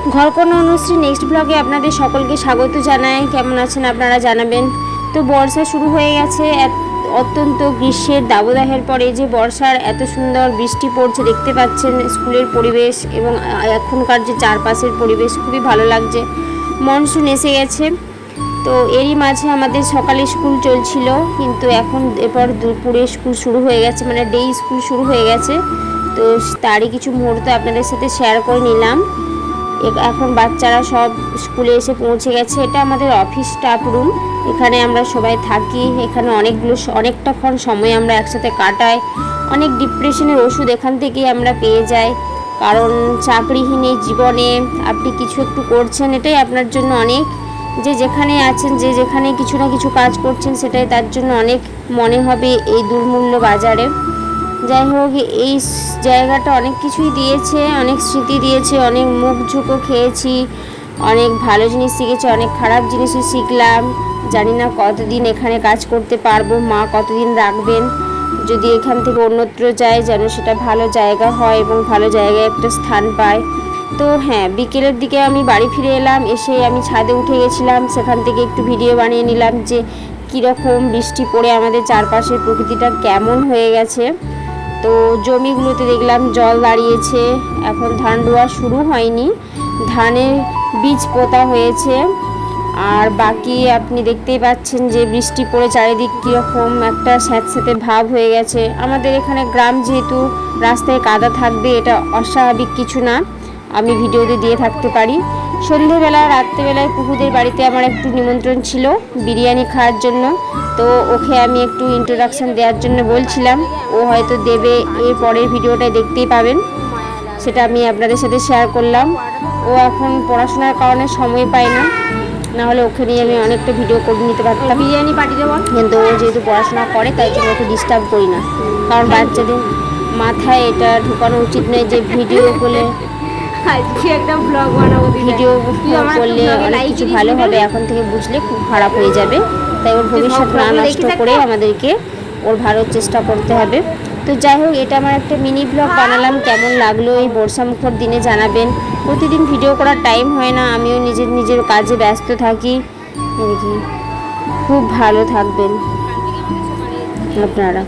ঘরকন্যা Anushree next ব্লগে আপনাদের সকলকে স্বাগত জানাই। কেমন আছেন আপনারা জানাবেন। তো বর্ষা শুরু হয়ে গেছে। অত্যন্ত গ্রীষ্মের দাবদাহের পরে যে বর্ষার এত সুন্দর বৃষ্টি পড়ছে দেখতে পাচ্ছেন। স্কুলের পরিবেশ এবং এখনকার যে চারপাশের পরিবেশ খুবই ভালো লাগছে। মনসুন এসে গেছে। তো এরই মাঝে আমাদের সকালে স্কুল চলছিল, কিন্তু এখন এরপর দুপুরে স্কুল শুরু হয়ে গেছে, মানে ডে স্কুল শুরু হয়ে গেছে। তো তারই কিছু মুহূর্ত আপনাদের সাথে শেয়ার করে নিলাম। এখন বাচ্চারা সব স্কুলে এসে পৌঁছে গেছে। এটা আমাদের অফিস স্টাফ রুম, এখানে আমরা সবাই থাকি। এখানে অনেকটাক্ষণ সময় আমরা একসাথে কাটাই। অনেক ডিপ্রেশনের ওষুধ এখান থেকেই আমরা পেয়ে যাই, কারণ চাকরিহীন এই জীবনে আপনি কিছু একটু করছেন, এটাই আপনার জন্য অনেক। যে যেখানে আছেন, যে যেখানে কিছু না কিছু কাজ করছেন, সেটাই তার জন্য অনেক মনে হবে এই দুর্মূল্য বাজারে। যাই হোক, এই জায়গাটা অনেক কিছুই দিয়েছে, অনেক স্মৃতি দিয়েছে, অনেক মুখ ঝুঁকো খেয়েছি, অনেক ভালো জিনিস শিখেছি, অনেক খারাপ জিনিসও শিখলাম। জানি না কতদিন এখানে কাজ করতে পারবো, মা কতদিন রাখবেন। যদি এখান থেকে অন্যত্র যায়, যেন সেটা ভালো জায়গা হয় এবং ভালো জায়গায় একটা স্থান পায়। তো হ্যাঁ, বিকেলের দিকে আমি বাড়ি ফিরে এলাম। এসে আমি ছাদে উঠে গেছিলাম, সেখান থেকে একটু ভিডিও বানিয়ে নিলাম যে কীরকম বৃষ্টি পড়ে আমাদের চারপাশের প্রকৃতিটা কেমন হয়ে গেছে। তো জমিগুলোতে দেখলাম জল দাঁড়িয়েছে। এখন ধান রোয়া শুরু হয়নি, ধানের বীজ পোতা হয়েছে। আর বাকি আপনি দেখতেই পাচ্ছেন যে বৃষ্টি পড়ে চারিদিক কীরকম একটা স্যাঁতস্যাঁতে ভাব হয়ে গেছে। আমাদের এখানে গ্রাম, যেহেতু রাস্তায় কাদা থাকবে, এটা অস্বাভাবিক কিছু না, আমি ভিডিওতে দিয়ে থাকতে পারি। সন্ধেবেলা রাত্রেবেলায় কুকুদের বাড়িতে আমার একটু নিমন্ত্রণ ছিল বিরিয়ানি খাওয়ার জন্য। তো ওকে আমি একটু ইন্ট্রোডাকশান দেওয়ার জন্য বলছিলাম, ও হয়তো দেবে, এর পরের ভিডিওটায় দেখতেই পাবেন। সেটা আমি আপনাদের সাথে শেয়ার করলাম। ও এখন পড়াশোনার কারণে সময় পায় না, নাহলে ওকে নিয়ে আমি অনেকটা ভিডিও করে নিতে পারতাম, বিরিয়ানি পাঠিয়ে দেবো। কিন্তু ও যেহেতু পড়াশোনা করে, তাই জন্য ওকে ডিস্টার্ব করি না, কারণ বাচ্চাদের মাথায় এটা ঢুকানো উচিত নয় যে ভিডিও করলে একটা ব্লগ বানাবো, ভিডিও করলে অনেক কিছু ভালো হবে, এখন থেকে বুঝলে খুব খারাপ হয়ে যাবে। তাই ওর ভবিষ্যৎ না নষ্ট করে আমাদেরকে ওর ভালোর চেষ্টা করতে হবে। তো যাই হোক, এটা আমার একটা মিনি ব্লগ বানালাম। কেমন লাগলো এই বর্ষামুখর দিনে জানাবেন। প্রতিদিন ভিডিও করার টাইম হয় না, আমিও নিজের কাজে ব্যস্ত থাকি। খুব ভালো থাকবেন আপনারা।